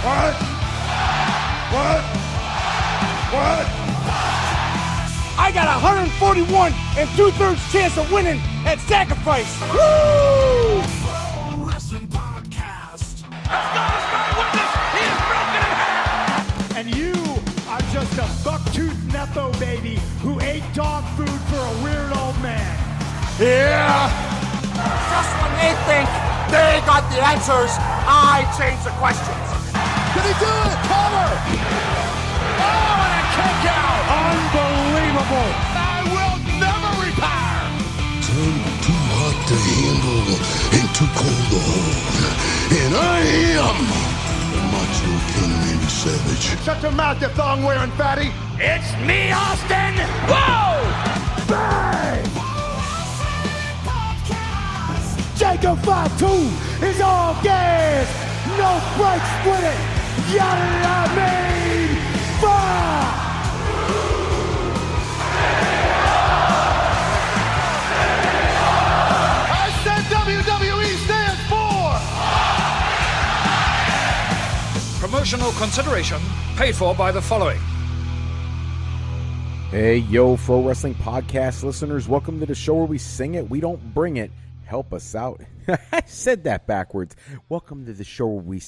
What? What? What? I got 141 and 2/3 chance of winning at Sacrifice. Woo! Wrestling Podcast. Let's go, witness. He is broken in half. And you are just a buck-toothed Nepo baby who ate dog food for a weird old man. Yeah. Just when they think they got the answers, I change the questions. Did he do it? Cover! Oh, and a kick out. Unbelievable. I will never retire. I'm too hot to handle and too cold to hold. And I am the Macho King Randy Savage. Shut your mouth, you thong-wearing fatty. It's me, Austin. Whoa! Bang! Jacob 5'2" is all gas. No brakes with it. Yada mean fire. I said WWE stands for. Promotional consideration paid for by the following. Hey, yo, Pro Wrestling Podcast listeners, welcome to the show where we sing it, we don't bring it. Help us out. I said that backwards. Welcome to the show where we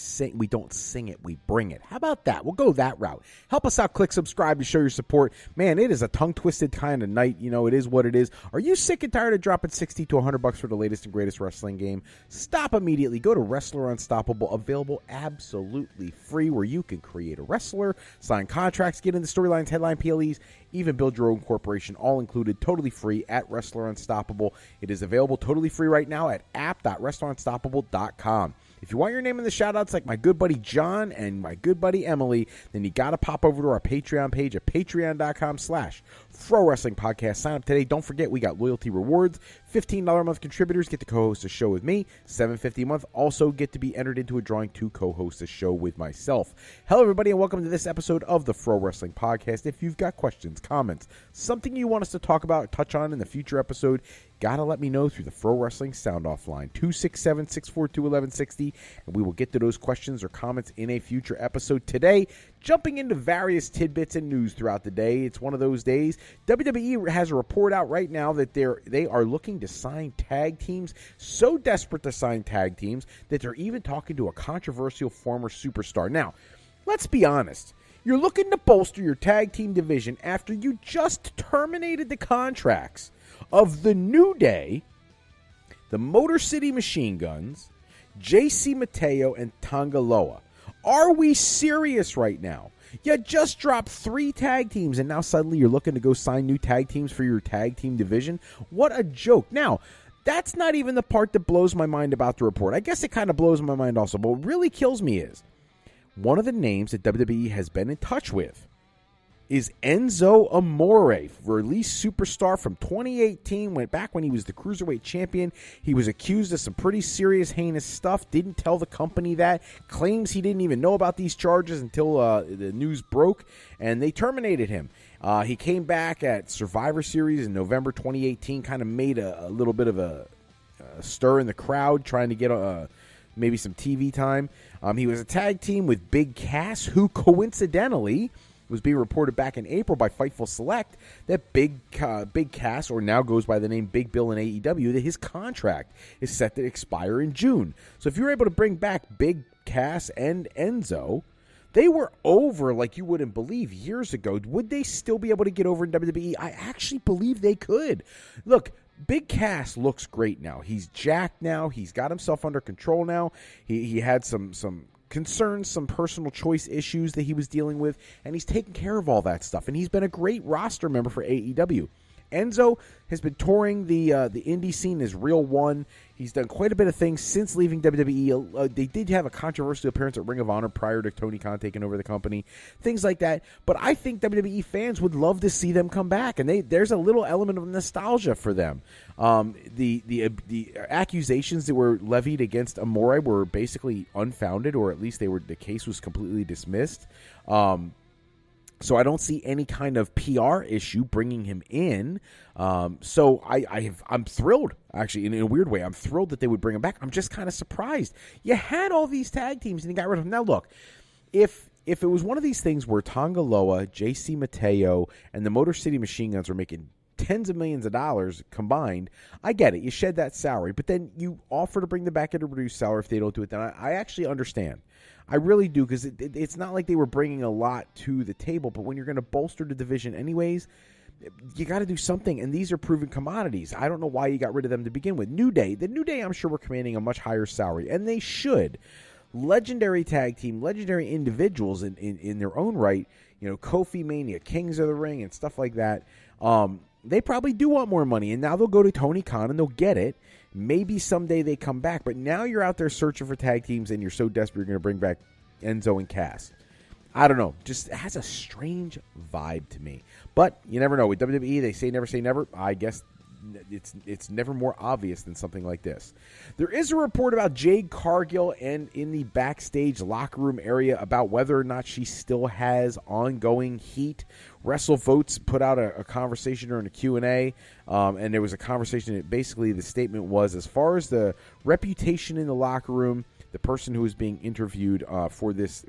don't sing it, we bring it. How about that? We'll go that route. Help us out. Click subscribe to show your support. Man, it is a tongue-twisted kind of night. You know, it is what it is. Are you sick and tired of dropping $60 to $100 for the latest and greatest wrestling game? Stop immediately. Go to Wrestler Unstoppable, available absolutely free, where you can create a wrestler, sign contracts, get into storylines, headline PLEs, even build your own corporation, all included, totally free at Wrestler Unstoppable. It is available totally free right now at app.wrestlerunstoppable.com. If you want your name in the shoutouts like my good buddy John and my good buddy Emily, then you got to pop over to our Patreon page at patreon.com/Pro Wrestling Podcast. Sign up today. Don't forget, we got loyalty rewards. $15 a month contributors get to co-host a show with me. $7.50 a month also get to be entered into a drawing to co-host a show with myself. Hello, everybody, and welcome to this episode of the Pro Wrestling Podcast. If you've got questions, comments, something you want us to talk about, touch on in the future episode, gotta let me know through the Pro Wrestling Sound Off line, 267-642-1160, and we will get to those questions or comments in a future episode. Today, jumping into various tidbits and news throughout the day. It's one of those days. WWE has a report out right now that they are looking to sign tag teams, so desperate to sign tag teams that they're even talking to a controversial former superstar. Now, let's be honest. You're looking to bolster your tag team division after you just terminated the contracts of the New Day, the Motor City Machine Guns, JC Mateo, and Tangaloa. Are we serious right now? You just dropped 3 tag teams, and now suddenly you're looking to go sign new tag teams for your tag team division? What a joke. Now, that's not even the part that blows my mind about the report. I guess it kind of blows my mind also, but what really kills me is one of the names that WWE has been in touch with is Enzo Amore, released superstar from 2018, went back when he was the Cruiserweight champion. He was accused of some pretty serious, heinous stuff, didn't tell the company that, claims he didn't even know about these charges until the news broke, and they terminated him. He came back at Survivor Series in November 2018, kind of made a little bit of a stir in the crowd, trying to get maybe some TV time. He was a tag team with Big Cass, who coincidentally was being reported back in April by Fightful Select that Big Cass, or now goes by the name Big Bill in AEW, that his contract is set to expire in June. So if you're able to bring back Big Cass and Enzo, they were over like you wouldn't believe years ago. Would they still be able to get over in WWE? I actually believe they could. Look, Big Cass looks great now. He's jacked now. He's got himself under control now. He had some concerns, some personal choice issues that he was dealing with, and he's taken care of all that stuff. And he's been a great roster member for AEW. Enzo has been touring the indie scene as Real One. He's done quite a bit of things since leaving WWE. They did have a controversial appearance at Ring of Honor prior to Tony Khan taking over the company, things like that. But I think WWE fans would love to see them come back, and there's a little element of nostalgia for them. The accusations that were levied against Amore were basically unfounded, or at least the case was completely dismissed. So I don't see any kind of PR issue bringing him in. So I'm thrilled, actually, in a weird way. I'm thrilled that they would bring him back. I'm just kind of surprised. You had all these tag teams and you got rid of them. Now, look, if it was one of these things where Tongaloa, JC Mateo, and the Motor City Machine Guns are making tens of millions of dollars combined, I get it. You shed that salary, but then you offer to bring them back at a reduced salary if they don't do it. Then I actually understand. I really do, because it's not like they were bringing a lot to the table, but when you're going to bolster the division anyways, you got to do something, and these are proven commodities. I don't know why you got rid of them to begin with. The New Day, I'm sure, were commanding a much higher salary, and they should. Legendary tag team, legendary individuals in their own right, Kofi Mania, Kings of the Ring, and stuff like that. They probably do want more money, and now they'll go to Tony Khan, and they'll get it. Maybe someday they come back, but now you're out there searching for tag teams, and you're so desperate you're going to bring back Enzo and Cass. I don't know. Just it has a strange vibe to me. But you never know. With WWE, they say never. I guess it's never more obvious than something like this. There is a report about Jade Cargill and in the backstage locker room area about whether or not she still has ongoing heat. WrestleVotes put out a conversation during a Q&A, and there was a conversation that basically the statement was, as far as the reputation in the locker room, the person who was being interviewed for this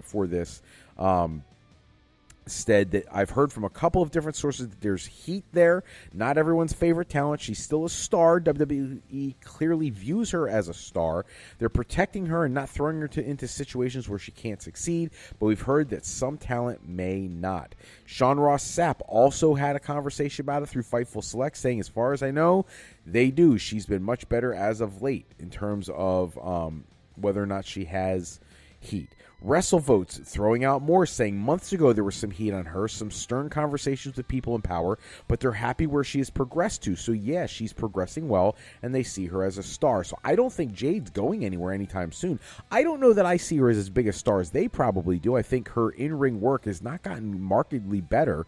said that I've heard from a couple of different sources that there's heat there. Not everyone's favorite talent. She's still a star. WWE clearly views her as a star. They're protecting her and not throwing her into situations where she can't succeed, but we've heard that some talent may not. Sean Ross Sapp also had a conversation about it through Fightful Select, saying, as far as I know, they do. She's been much better as of late in terms of whether or not she has heat. WrestleVotes throwing out more, saying months ago there was some heat on her, some stern conversations with people in power, but they're happy where she has progressed to. So yeah, she's progressing well, and they see her as a star. So I don't think Jade's going anywhere anytime soon. I don't know that I see her as big a star as they probably do. I think her in-ring work has not gotten markedly better.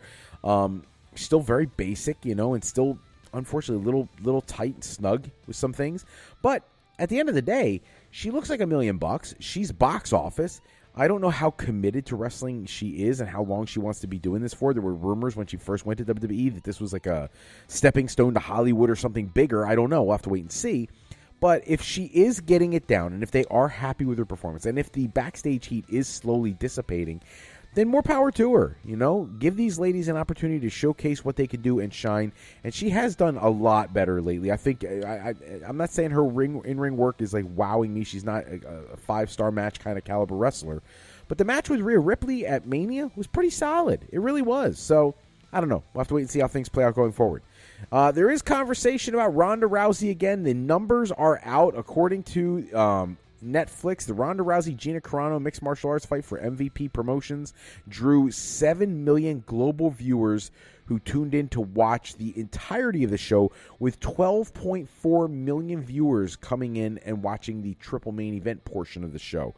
Still very basic, and still, unfortunately, a little tight and snug with some things. But at the end of the day, she looks like $1 million. She's box office. I don't know how committed to wrestling she is and how long she wants to be doing this for. There were rumors when she first went to WWE that this was like a stepping stone to Hollywood or something bigger. I don't know. We'll have to wait and see. But if she is getting it down, and if they are happy with her performance, and if the backstage heat is slowly dissipating, then more power to her. Give these ladies an opportunity to showcase what they can do and shine. And she has done a lot better lately. I think I'm not saying her in-ring work is like wowing me. She's not a 5-star match kind of caliber wrestler. But the match with Rhea Ripley at Mania was pretty solid. It really was. So I don't know. We'll have to wait and see how things play out going forward. There is conversation about Ronda Rousey again. The numbers are out according to Netflix. The Ronda Rousey Gina Carano mixed martial arts fight for MVP Promotions drew 7 million global viewers who tuned in to watch the entirety of the show, with 12.4 million viewers coming in and watching the triple main event portion of the show.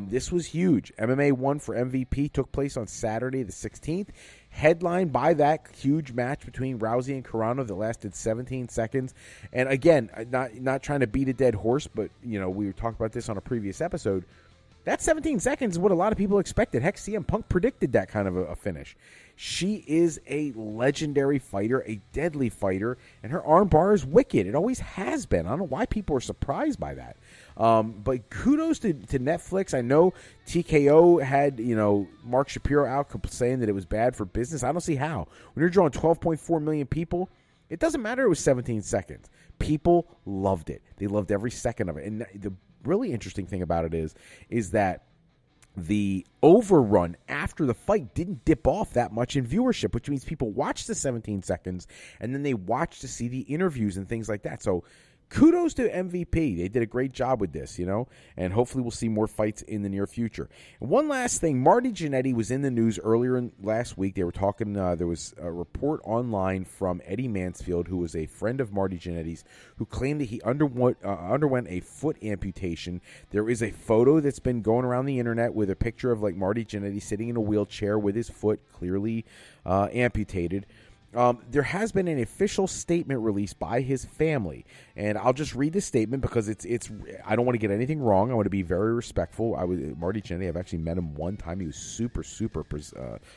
This was huge. MMA 1 for MVP took place on Saturday the 16th, headlined by that huge match between Rousey and Carano that lasted 17 seconds. And again, not trying to beat a dead horse, but we talked about this on a previous episode. That 17 seconds is what a lot of people expected. Heck, CM Punk predicted that kind of a finish. She is a legendary fighter, a deadly fighter, and her arm bar is wicked. It always has been. I don't know why people are surprised by that. But kudos to Netflix. I know TKO had, Mark Shapiro out saying that it was bad for business. I don't see how. When you're drawing 12.4 million people, it doesn't matter it was 17 seconds. People loved it. They loved every second of it. And the really interesting thing about it is that the overrun after the fight didn't dip off that much in viewership, which means people watched the 17 seconds and then they watched to see the interviews and things like that. So kudos to MVP. They did a great job with this, and hopefully we'll see more fights in the near future. And one last thing, Marty Jannetty was in the news earlier last week. They were talking, there was a report online from Eddie Mansfield, who was a friend of Marty Jannetty's, who claimed that he underwent a foot amputation. There is a photo that's been going around the internet with a picture of like Marty Jannetty sitting in a wheelchair with his foot clearly amputated. There has been an official statement released by his family, and I'll just read this statement because it's. I don't want to get anything wrong. I want to be very respectful. Marty Jannetty. I've actually met him one time. He was super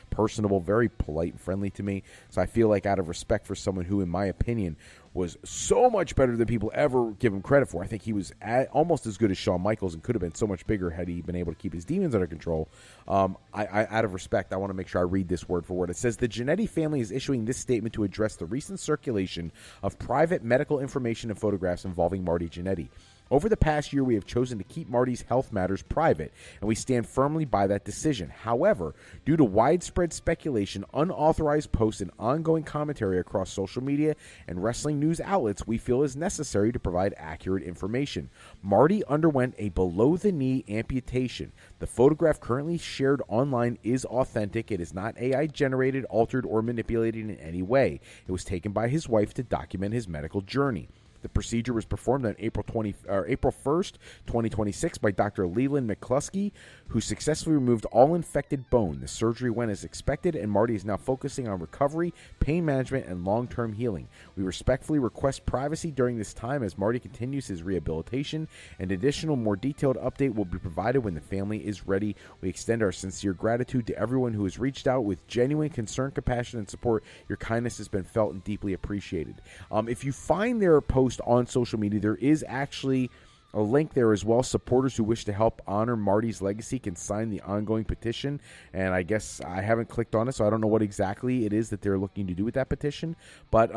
personable, very polite and friendly to me. So I feel like out of respect for someone who, in my opinion, was so much better than people ever give him credit for. I think he was almost as good as Shawn Michaels and could have been so much bigger had he been able to keep his demons under control. I out of respect, I want to make sure I read this word for word. It says, the Jannetty family is issuing this statement to address the recent circulation of private medical information and photographs involving Marty Jannetty. Over the past year, we have chosen to keep Marty's health matters private, and we stand firmly by that decision. However, due to widespread speculation, unauthorized posts, and ongoing commentary across social media and wrestling news outlets, we feel it is necessary to provide accurate information. Marty underwent a below-the-knee amputation. The photograph currently shared online is authentic. It is not AI-generated, altered, or manipulated in any way. It was taken by his wife to document his medical journey. The procedure was performed on April 1st, 2026 by Dr. Leland McCluskey, who successfully removed all infected bone. The surgery went as expected, and Marty is now focusing on recovery, pain management, and long-term healing. We respectfully request privacy during this time as Marty continues his rehabilitation. An additional, more detailed update will be provided when the family is ready. We extend our sincere gratitude to everyone who has reached out with genuine concern, compassion, and support. Your kindness has been felt and deeply appreciated. If you find their post on social media, there is actually a link there as well. Supporters who wish to help honor Marty's legacy can sign the ongoing petition, and I guess I haven't clicked on it, so I don't know what exactly it is that they're looking to do with that petition. But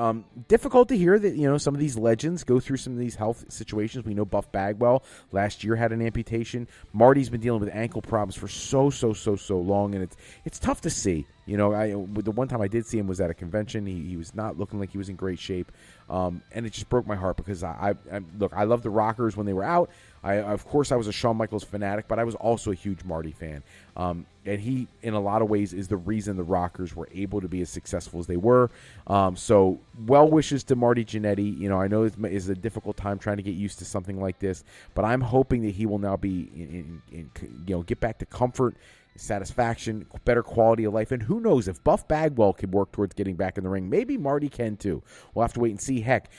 difficult to hear that some of these legends go through some of these health situations. We know Buff Bagwell last year had an amputation. Marty's been dealing with ankle problems for so long, and it's tough to see. The one time I did see him was at a convention. He was not looking like he was in great shape, and it just broke my heart because I love the Rockers when they were out. Of course, I was a Shawn Michaels fanatic, but I was also a huge Marty fan. And he, in a lot of ways, is the reason the Rockers were able to be as successful as they were. So, well wishes to Marty Jannetty. I know it's a difficult time trying to get used to something like this, but I'm hoping that he will now be, get back to comfort, satisfaction, better quality of life, and who knows, if Buff Bagwell can work towards getting back in the ring, maybe Marty can too. We'll have to wait and see. Heck,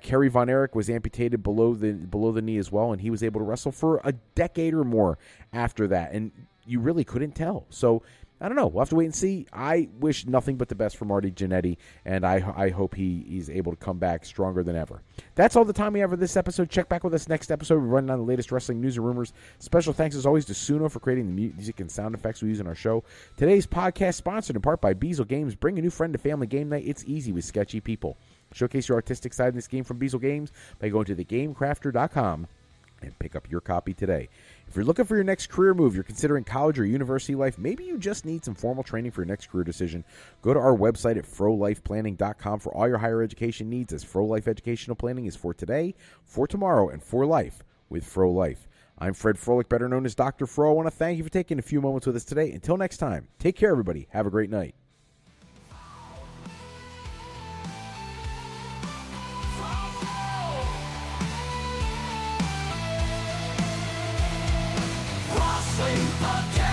Kerry Von Erich was amputated below the knee as well, and he was able to wrestle for a decade or more after that, and you really couldn't tell. So I don't know. We'll have to wait and see. I wish nothing but the best for Marty Jannetty, and I hope he's able to come back stronger than ever. That's all the time we have for this episode. Check back with us next episode. We're running down the latest wrestling news and rumors. Special thanks, as always, to Suno for creating the music and sound effects we use in our show. Today's podcast sponsored in part by Beazle Games. Bring a new friend to family game night. It's easy with Sketchy people. Showcase your artistic side in this game from Beazle Games by going to thegamecrafter.com and pick up your copy today. If you're looking for your next career move, you're considering college or university life, maybe you just need some formal training for your next career decision, go to our website at frolifeplanning.com for all your higher education needs, as Fro Life Educational Planning is for today, for tomorrow, and for life with Fro Life. I'm Fred Froelich, better known as Dr. Fro. I want to thank you for taking a few moments with us today. Until next time, take care, everybody. Have a great night. Wrestling Podcast.